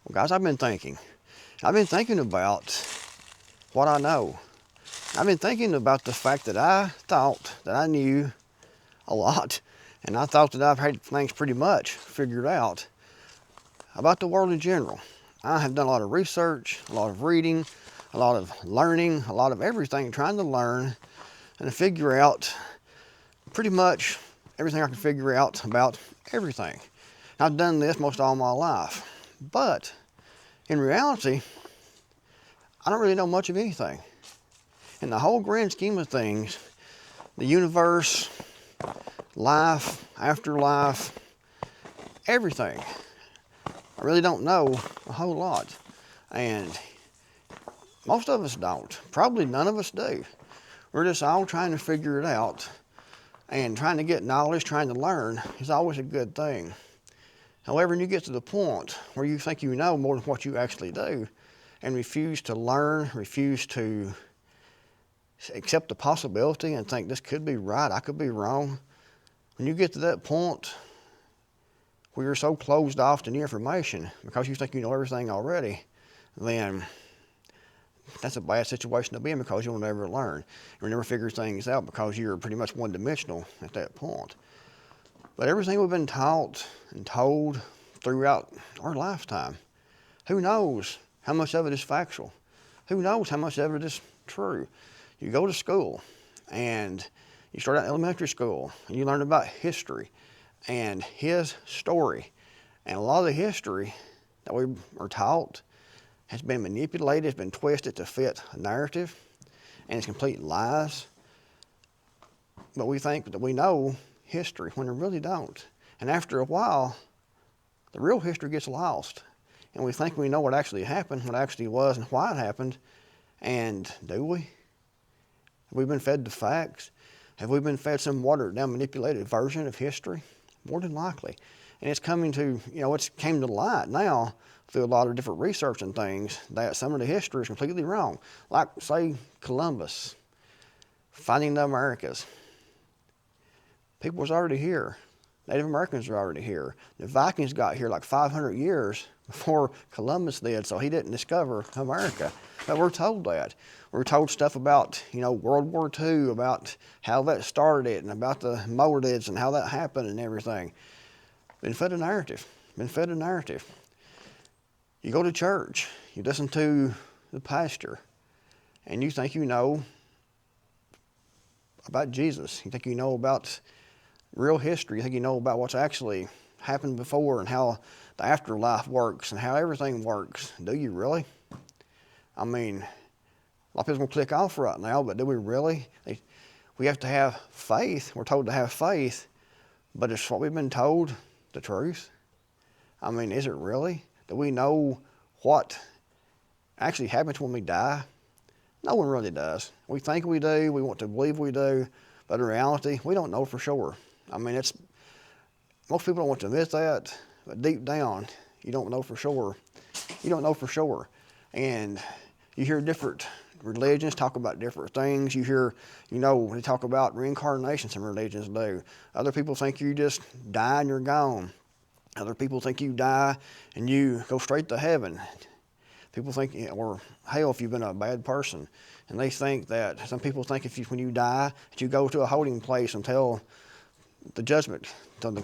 Well, guys, I've been thinking. I've been thinking about what I know. I've been thinking about the fact that I thought that I knew a lot, and I thought that I've had things pretty much figured out about the world in general. I have done a lot of research, a lot of reading, a lot of learning, a lot of everything, trying to learn and to figure out pretty much everything I can figure out about everything. I've done this most all my life, but in reality, I don't really know much of anything. In the whole grand scheme of things, the universe, life, afterlife, everything, I really don't know a whole lot. And most of us don't. Probably none of us do. We're just all trying to figure it out, and trying to get knowledge, trying to learn is always a good thing. However, when you get to the point where you think you know more than what you actually do and refuse to learn, refuse to accept the possibility and think this could be right, I could be wrong. When you get to that point where you're so closed off to new information because you think you know everything already, then that's a bad situation to be in, because you'll never learn. You'll never figure things out because you're pretty much one-dimensional at that point. But everything we've been taught and told throughout our lifetime, who knows how much of it is factual? Who knows how much of it is true? You go to school and you start out in elementary school and you learn about history and his story. And a lot of the history that we are taught has been manipulated, has been twisted to fit a narrative, and it's complete lies. But we think that we know history when we really don't. And after a while, the real history gets lost. And we think we know what actually happened, what actually was, and why it happened. And do we? Have we been fed the facts? Have we been fed some watered down, manipulated version of history? More than likely. And it's coming to, it's came to light now through a lot of different research and things that some of the history is completely wrong. Like, say, Columbus, finding the Americas. People was already here. Native Americans were already here. The Vikings got here like 500 years before Columbus did, so he didn't discover America. But we're told that. We're told stuff about, World War II, about how that started, and about the motives and how that happened and everything. Been fed a narrative. Been fed a narrative. You go to church, you listen to the pastor, and you think you know about Jesus. You think you know about real history. You think you know about what's actually happened before and how the afterlife works and how everything works. Do you really? I mean, a lot of people are going to click off right now, but do we really? We have to have faith. We're told to have faith, but is what we've been told the truth? I mean, is it really? Do we know what actually happens when we die? No one really does. We think we do. We want to believe we do. But in reality, we don't know for sure. I mean, most people don't want to admit that, but deep down, you don't know for sure. You don't know for sure. And you hear different religions talk about different things. You hear, they talk about reincarnation, some religions do. Other people think you just die and you're gone. Other people think you die and you go straight to heaven. People think, or hell if you've been a bad person. And they think that, some people think when you die, that you go to a holding place until the judgment, until the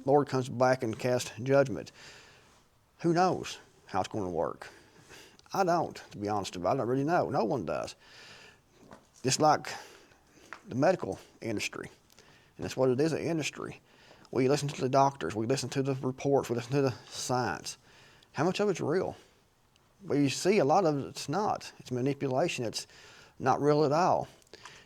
Lord comes back and casts judgment. Who knows how it's going to work? I don't, to be honest about it. I don't really know. No one does. Just like the medical industry. And that's what it is, an industry. We listen to the doctors. We listen to the reports. We listen to the science. How much of it's real? Well, you see a lot of it's not. It's manipulation. It's not real at all.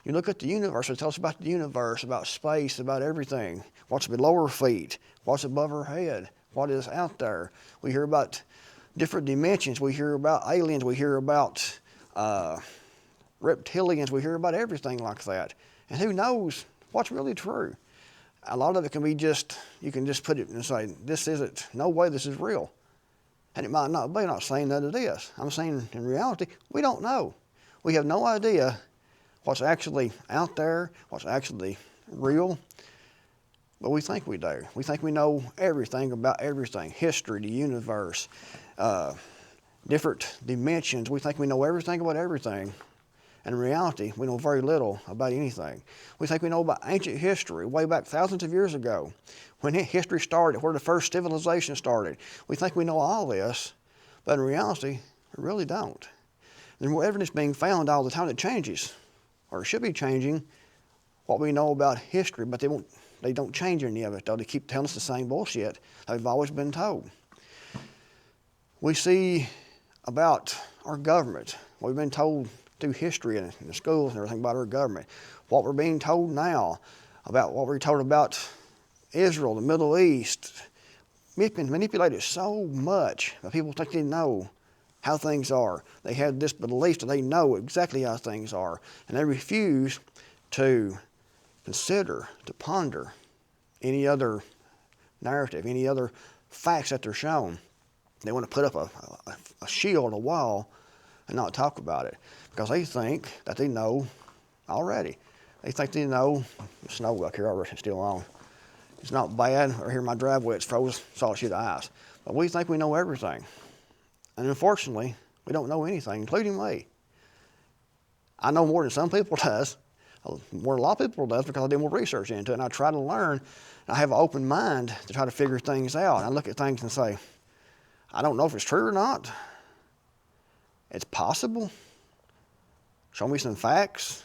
You look at the universe, it tells us about the universe, about space, about everything. What's below our feet, what's above our head, what is out there. We hear about different dimensions. We hear about aliens. We hear about reptilians. We hear about everything like that. And who knows what's really true? A lot of it can be you can just put it and say, this isn't, no way this is real. And it might not be. I'm not saying that it is. I'm saying in reality, we don't know. We have no idea what's actually out there, what's actually real. but we think we do. We think we know everything about everything, history, the universe, different dimensions. We think we know everything about everything. And in reality, we know very little about anything. We think we know about ancient history, way back thousands of years ago, when history started, where the first civilization started. We think we know all this, but in reality, we really don't. There's more evidence being found all the time that changes, or it should be changing, what we know about history, but they don't change any of it, though. They keep telling us the same bullshit they've always been told. We see about our government, what we've been told through history and in the schools and everything about our government, what we're being told now about what we're told about Israel, the Middle East. We've been manipulated so much that people think they know how things are. They have this belief that they know exactly how things are, and they refuse to consider, to ponder any other narrative, any other facts that they're shown. They want to put up a shield, a wall, and not talk about it because they think that they know already. They think they know the snow back here already still on. It's not bad. Or here in my driveway, it's frozen solid sheet of ice. But we think we know everything. And unfortunately, we don't know anything, including me. I know more than some people does, more than a lot of people does because I do more research into it and I try to learn. I have an open mind to try to figure things out. I look at things and say, I don't know if it's true or not. It's possible. Show me some facts.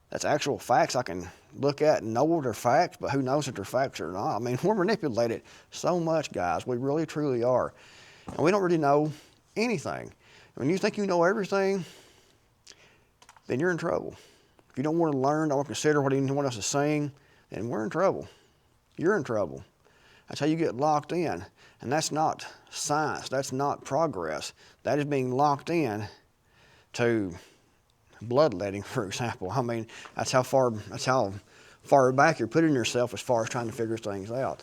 That's actual facts I can look at and know they're facts, but who knows if they're facts or not. I mean, we're manipulated so much, guys. We really, truly are. And we don't really know anything. When you think you know everything, then you're in trouble. If you don't want to learn, don't want to consider what anyone else is saying, then we're in trouble. You're in trouble. That's how you get locked in. And that's not science. That's not progress. That is being locked in to bloodletting, for example. I mean, that's how far back you're putting yourself as far as trying to figure things out.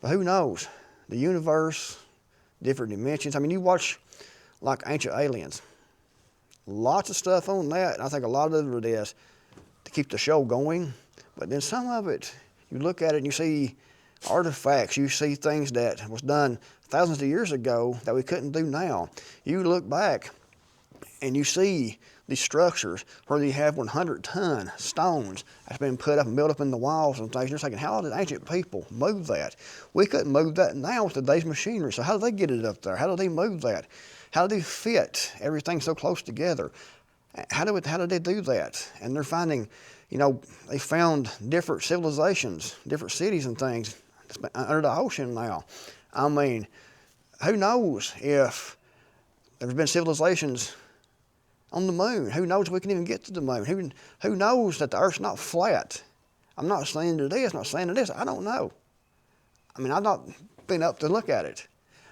But who knows? The universe, different dimensions. I mean, you watch like Ancient Aliens. Lots of stuff on that, and I think a lot of it is to keep the show going. But then some of it, you look at it and you see artifacts, you see things that was done thousands of years ago that we couldn't do now. You look back and you see these structures where you have 100-ton stones that's been put up and built up in the walls and things. You're thinking, how did ancient people move that? We couldn't move that now with today's machinery. So how did they get it up there? How did they move that? How did they fit everything so close together? How did they do that? And they're finding, they found different civilizations, different cities and things under the ocean now. I mean, who knows if there's been civilizations on the moon? Who knows if we can even get to the moon? Who knows that the Earth's not flat? I'm not saying to this, not saying to this. I don't know. I mean, I've not been up to look at it.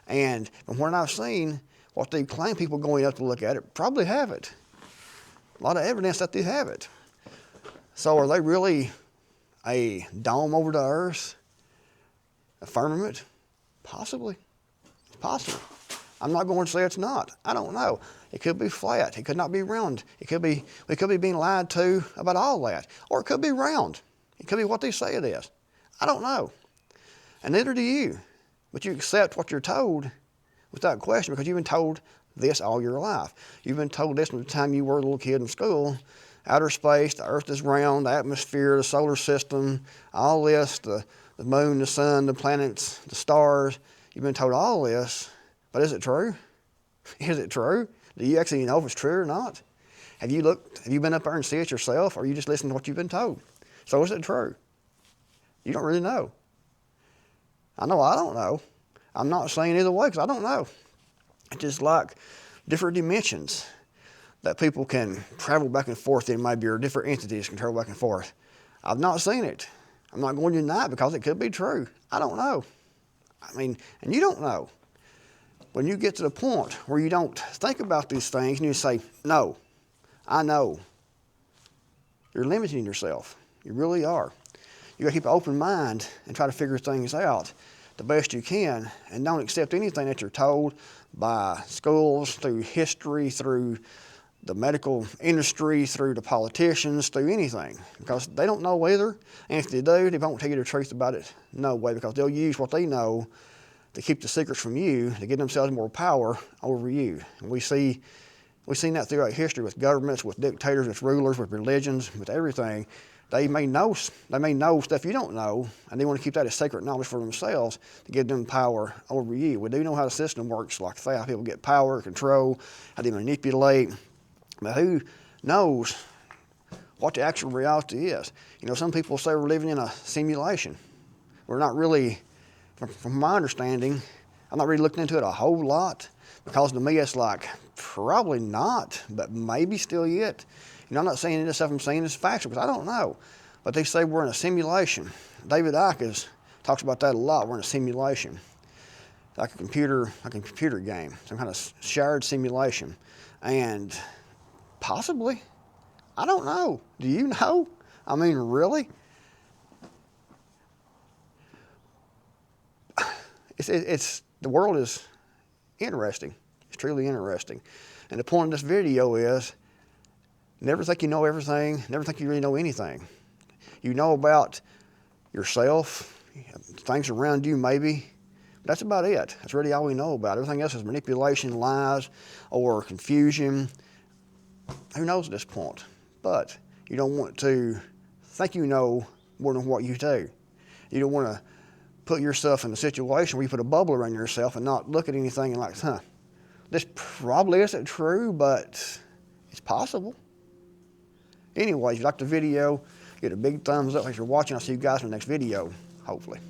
And from what I've seen, what they claim people going up to look at it probably have it. A lot of evidence that they have it. So are they really a dome over the Earth? A firmament? Possibly. It's possible. I'm not going to say it's not. I don't know. It could be flat. It could not be round. We could be being lied to about all that. Or it could be round. It could be what they say it is. I don't know. And neither do you. But you accept what you're told without question because you've been told this all your life. You've been told this from the time you were a little kid in school. Outer space, the Earth is round, the atmosphere, the solar system, all this, the moon, the sun, the planets, the stars. You've been told all this, but is it true? Is it true? Do you actually know if it's true or not? Have you been up there and see it yourself, or are you just listening to what you've been told? So is it true? You don't really know. I know I don't know. I'm not saying either way because I don't know. It's just like different dimensions that people can travel back and forth in, maybe, or different entities can travel back and forth. I've not seen it. I'm not going to deny it because it could be true. I don't know. I mean, and you don't know. When you get to the point where you don't think about these things and you say, no, I know, you're limiting yourself. You really are. You got to keep an open mind and try to figure things out the best you can, and don't accept anything that you're told by schools, through history, through the medical industry, through the politicians, through anything, because they don't know either. And if they do, they won't tell you the truth about it. No way, because they'll use what they know to keep the secrets from you, to give themselves more power over you. And we've seen that throughout history with governments, with dictators, with rulers, with religions, with everything. They may know stuff you don't know, and they want to keep that as sacred knowledge for themselves to give them power over you. We do know how the system works like that, how people get power, control, how they manipulate. But who knows what the actual reality is? You know, some people say we're living in a simulation. We're not really, from my understanding, I'm not really looking into it a whole lot, because to me it's like, probably not, but maybe still yet. You know, I'm not saying any of this stuff I'm saying is factual, because I don't know. But they say we're in a simulation. David Icke talks about that a lot. We're in a simulation, like a computer game, some kind of shared simulation. And possibly, I don't know. Do you know? I mean, really? The world is interesting. It's truly interesting. And the point of this video is, never think you know everything. Never think you really know anything. You know about yourself, things around you maybe. But that's about it. That's really all we know about. Everything else is manipulation, lies, or confusion. Who knows at this point? But you don't want to think you know more than what you do. You don't want to put yourself in a situation where you put a bubble around yourself and not look at anything and like, this probably isn't true, but it's possible. Anyway, if you liked the video, give it a big thumbs up. Thanks for watching. I'll see you guys in the next video, hopefully.